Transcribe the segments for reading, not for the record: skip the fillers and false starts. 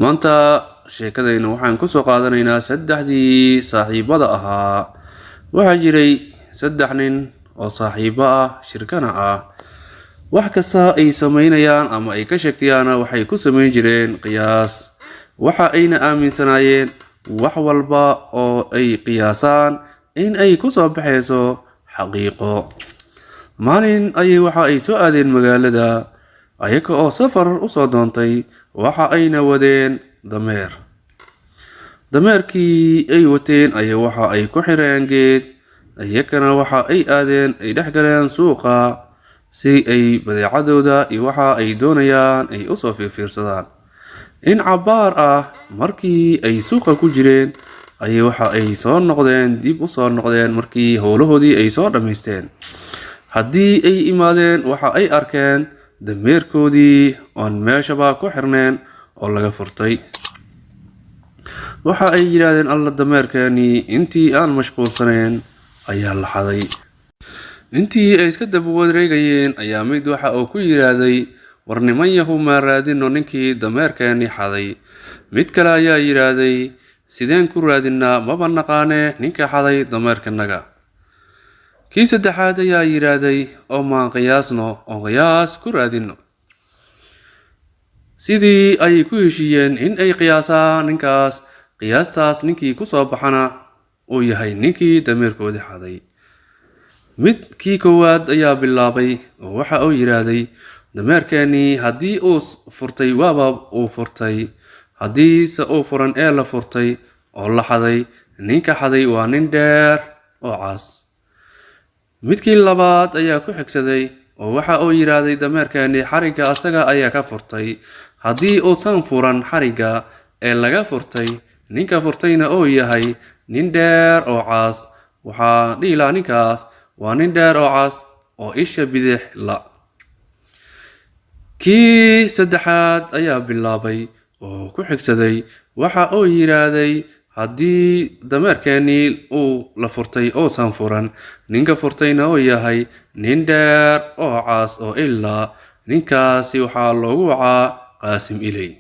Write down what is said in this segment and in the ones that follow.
maanta sheekadayna waxaan ku soo qaadanaynaa saddexdii saaxiibada ahaa. Waxaa jiray saddex nin oo saaxiibo ah, shirkana ah. Wax kasta ay sameynayaan ama ay ka shakiyaan waxay ku sameyn jireen qiyaas. Waxa ayna aaminsanaayeen wax walba oo ay qiyaasaan in ay ku soo baxayso xaqiiqo. Maalin ayay waxa ay soo aadeen magaalada ayaga oo safar u soo doontay. Waxa ayna wadeen dameer. Dameerkii ay wateen ayaa waxa ay ku xireen geed. Ayagana waxa ay aadeen ay dhex galeen suuqa si ay badeecadooda iyo waxa ay doonayaan ay u soo fiirsadaan. In cabaar ah markii ay suuqa ku jireen ayay waxa ay soo noqdeen dib u soo noqdeen markii howlahoodii ay soo dhamaysteen. Haddii ay imaadeen waxa ay arkeen dameerkoodii oon meeshaba ku xirneen oo laga furtay. Waxa ay yiraahdeen alla dameerkani intii aan mashquulsanayn ayaa la xaday. Intii ay iska daba wareegayeen ayaa mid waxa uu ku yiraahday war niman yahu ma raadino ninkii dameerkani xaday. Mid kale ayaa yiraahday sideen ku raadinaa maba naqaane ninka xaday dameerkanaga. Kii saddexaad ayaa yiraahday oo maan qiyaasno oo qiyaas ku raadino. Sidii ay ku heshiiyeen in ay qiyaasaan ninkaas, qiyaastaas ninkii ku soo baxana uu yahay ninkii dameerkoodii xaday. Midkii koowaad ayaa bilaabay oo waxa uu yiraahday dameerkani haddii uu furtay waaba uu furtay, haddii se uu furan ee la furtay oo la xaday, ninka xaday waa nin dheer oo cas. Midkii labaad ayaa ku xigsaday oo waxa uu yiraahday dameerkani xariga asaga ayaa ka furtay, haddii uu san furan xariga ee laga furtay, ninka furtayna uu yahay nin dheer oo cas. Waxaa dhihi lahaa ninkaas waa nin dheer oo cas oo isha bidix la. Kii saddexaad ayaa bilaabay oo ku xigsaday waxa uu yiraahday haddii dameerkani uu la furtay oo san furan, ninka furtayna uu yahay nin dheer oo cas oo ilaa. Ninkaasi waxaa loogu wacaa Qaasim Ilay.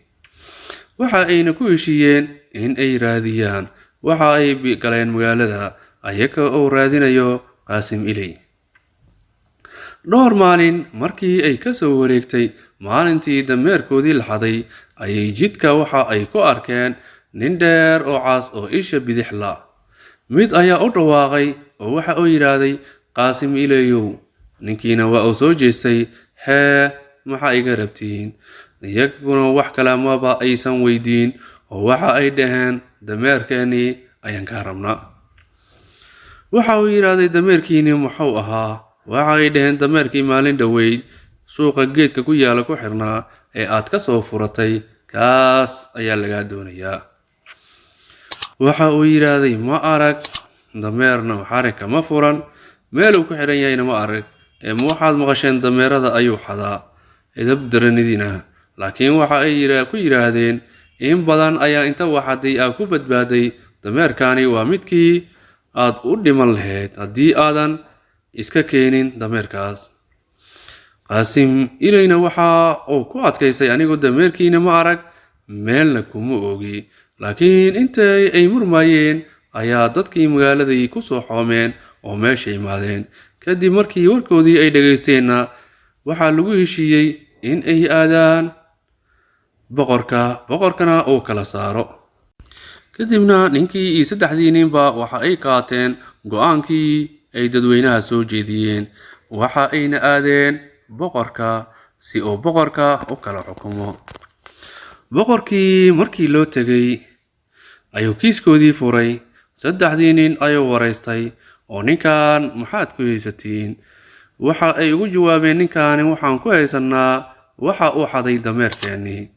Waxa ayna ku heshiiyeen in ay raadiyaan. Waxa ay galeen magaalada ayaga oo raadinayo Qaasim Ilay. Dhowr maalin markii ay ka soo wareegtay maalintii dameerkoodii la xaday ayay jidka waxa ay ku arkeen nin dheer oo cas oo isha bidix la. Mid ayaa u dhawaaqay oo waxa uu yiraahday Qaasim Ilayow. Ninkiina waa uu soo jeestay, hee maxaa iga rabtiin? Iyaguna wax kale maba aysan weydiin oo waxa ay dhaheen dameerkani ayaan ka rabnaa. Waxa uu yiraahday dameerkiini muxuu ahaa? Waxa ay dhaheen dameerkii maalin dhaweyd suuqa geedka ku yaala ku xirnaa ee aad ka soo furatay, kaas ayaa laga doonayaa. Waxa uu yiraahday ma arag dameerna xariga ma furan, meel uu ku xiran yahayna ma arag. Ma waxaad maqasheen dameerada ayuu xadaa idab daranidina. Laakiin waxa ay ku yiraahdeen in badan ayaa inta waxaday ku badbaaday. Dameerkani waa midkii aad u dhiman lahayd haddii aadan iska keenin dameerkaas. Qaasim Ilayna waxa uu ku adkaysay anigu dameerkiina ma arag, meelna kuma ogi. Laakiin intay ay murmayeen ayaa dadkii magaaladii ku soo xoomeen oo meesha imaadeen. Kadib markii warkoodii ay dhageysteenna waxa lagu heshiiyey in ay aadaan boqorkana uu kala saaro. Kadibna ninkii iyo saddexdii ninba waxa ay qaateen go'aankii ay dadweynaha soo jeediyeen. Waxa ayna aadeen boqorka si uu boqorka u kala xukumo. Boqorkii markii loo tagay ayuu kiiskoodii furay. Saddexdii nin ayuu wareystay oo ninkan maxaad ku haysatiin? Waxa ay ugu jawaabeen ninkan waxaan ku haysanaa waxa uu xaday dameerkani.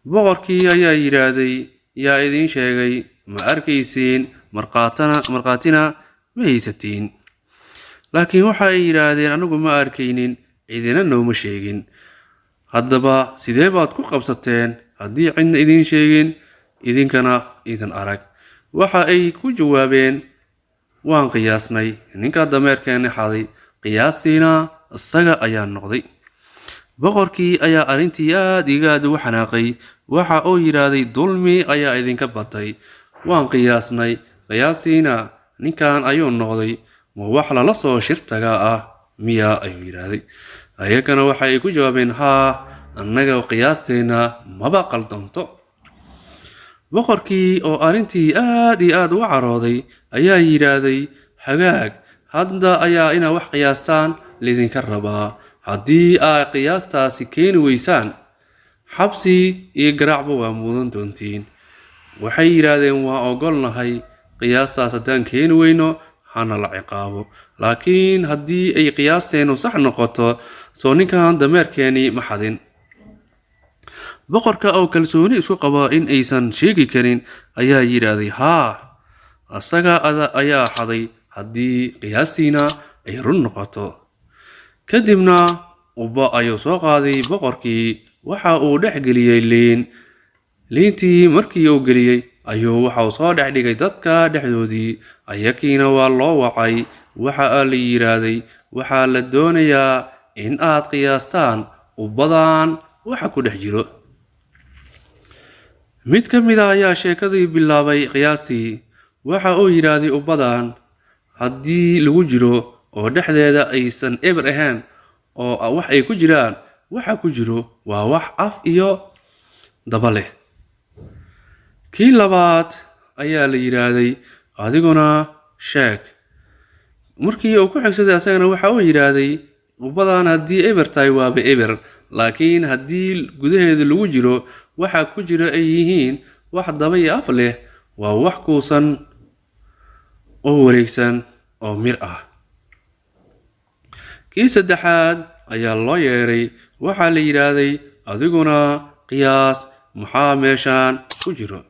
Boqorkii ayaa yiraahday yaa idin sheegay ma arkaysiin marqaatina ma haysatiin. Laakiin waxa ay yiraahdeen anigu ma arkaynin, cidina nooma sheegin. Haddaba sidee baad ku qabsateen haddii cidna idin sheegin idinkana idin arag? Waxa ay ku jawaabeen waan qiyaasnay ninka dameerkani xaday, qiyaastiina isaga ayaa noqday. boqorkii ayaa arrintii aad ugu xanaaqay waxa uu yidhaahday dulmi ayaa idinka batay waan qiyaasnay qiyaastiina ninkan ayuu noqday ma wax lala soo shirtaga ah miya ayuu yidhaahday ayagana waxa ay ku jawaabeen haa annaga qiyaasteena maba qaldanto boqorkii oo arrintii aad iyo aad uga carooday ayaa yidhaahday hagaag hadda ayaa inaa wax qiyaastaan lidinka rabaa haddii aad qiyaastaasi keeni weysaan xabsi iyo garaacba waa mudan doontiin waxay yidhaahdeen waa ogolnahay qiyaastaas haddaan keeni weyno hana la ciqaabo laakiin haddii ay qiyaasteenu sax noqoto soo ninkan dameerkeeni ma xadin boqorka oo kalsooni isku qaba in aysan sheegi karin ayaa yidhaahday haa asaga ayaa xaday haddii qiyaastiina ay run noqoto kadibna ubba ayuu soo qaaday boqorkii waxa uu dhex geliyey liintii markii uu geliyey ayuu waxau soo dhex dhigay dadka dhexdoodii ayakiina waa loo wacay waxa la yidhaahday waxaa la doonayaa in aad qiyaastaan ubbadan waxa ku dhex jiro mid ka mid a ayaa sheekadii bilaabay qiyaastii waxa uu yidhaahday ubbadan haddii lagu jiro oo dhexdeeda aysan eber ahayn oo wax ay ku jiraan waxa ku jiro waa wax af iyo daba leh kii labaad ayaa la yidhaahday adiguna sheeg markii uu ku xigsaday asagana waxa uu yidhaahday ubbadan haddii eber tahay waaba eber laakiin haddii gudaheeda lagu jiro waxa ku jira ay yihiin wax daba iyo af leh waa wax kuusan oo wareegsan oo mir ah kii saddexaad ayaa loo yeeray waxaa la yidhaahday adiguna qiyaas maxaa meeshaan ku jiro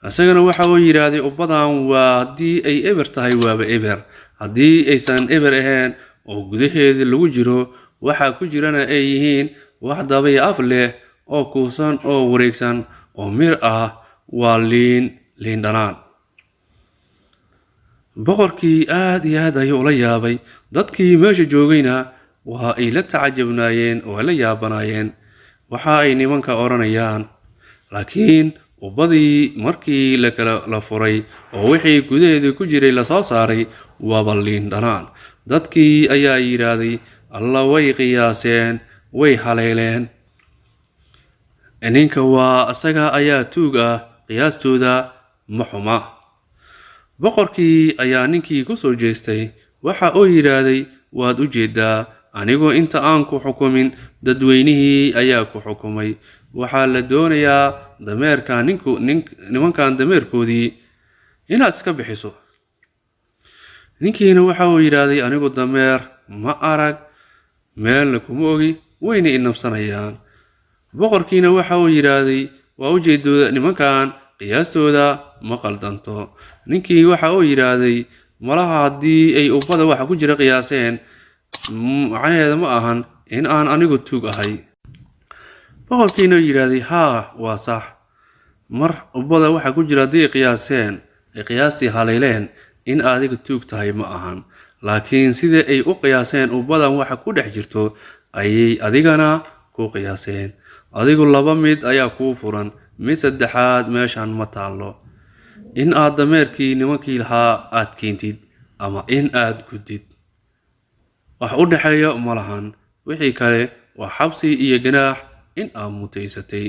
isagana waxa uu yidhaahday ubbadan waa haddii ay eber tahay waaba eber haddii aysan eber ahayn oo gudaheeda lagu jiro waxa ku jirana ay yihiin wax daba iyo af leh oo kuusan oo wareegsan oo mir ah waa liin dhanaan boqorkii aad iyo aad ayuu ula yaabay dadkii meesha joogayna waa ay la tacajabnaayeen oo la yaabanaayeen waxa ay nimanka odhanayaan laakiin ubbadii markii la furay oo wixii gudaheedii ku jiray lasoo saaray waaba liin dhanaan dadkii ayaa yidhaahday alla way qiyaaseen way haleeleen ninka waa isaga ayaa tuug ah qiyaastooda ma xuma boqorkii ayaa ninkii ku soo jeestay waxa uu yidhaahday waad u jeedaa anigoo inta aan ku xukumin dadweynihii ayaa ku xukumay waxaa la doonayaa nimankan dameerkoodii inaad iska bixiso ninkiina waxa uu yidhaahday anigu dameer ma arag meelna kuma ogi wayna inabsanayaan boqorkiina waxa uu yidhaahday waa u jeedooda nimankan qiyaastooda ma qaldanto ninkii waxa uu yidhaahday malaha haddii ay ubbada waxa ku jira qiyaaseen macnaheeda ma ahan in aan anigu tuug ahay boqorkiina yidhaahday haa waa sax mar ubbada waxa ku jira haddii ay qiyaastii haleeleen in adiga tuug tahay ma ahan laakiin sida ay u qiyaaseen ubbadan waxa ku dhex jirto ayay adigana ku qiyaaseen adigu laba mid ayaa kuu furan mid saddexaad meeshan ma taallo in aad dameerkii nimankii lahaa aad keentid ama in aad gudid wax u dhexeeya ma lahan wixii kale waa xabsi iyo ganaax in aad mutaysatay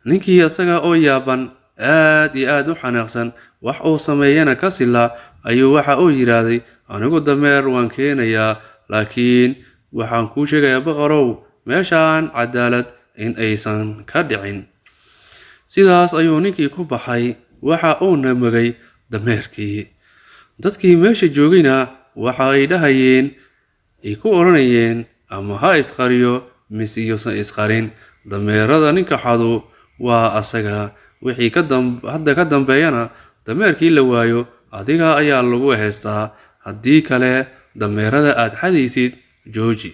ninkii isaga oo yaaban aad iyo aad u xanaaqsan wax uu sameeyana ka sila ayuu waxa uu yidhaahday anigu dameer waan keenayaa laakiin waxaan kuu sheegayaa boqorow meeshaan cadaalad in aysan ka dhicin sidaas ayuu ninkii ku baxay waxa uuna magay dameerkii dadkii meesha joogayna waxa ay dhahayeen ay ku odhanayeen ama ha isqariyo mise iyuusan isqarin dameerada ninka xadu waa asaga wixii hadda ka dambeeyana dameerkii la waayo adiga ayaa lagu heystaa haddii kale dameerada aad xadaysid jooji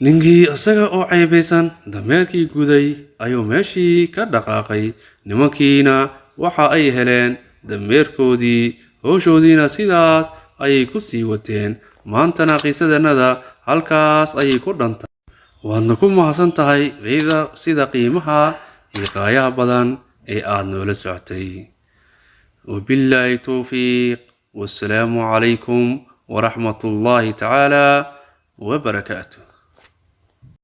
ninkii isaga oo caybaysan dameerkii guday ayuu meeshii ka dhaqaaqay nimankiina waxa ay heleen dameerkoodii howshoodiina sidaas ayay ku sii wateen maantana qisadannada halkaas ayay ku dhantay waadna ku mahadsan tahay sida qiimaha iyo qaayaha badan ee aad noola socotay. وبالله توفيق، والسلام عليكم ورحمة الله تعالى وبركاته.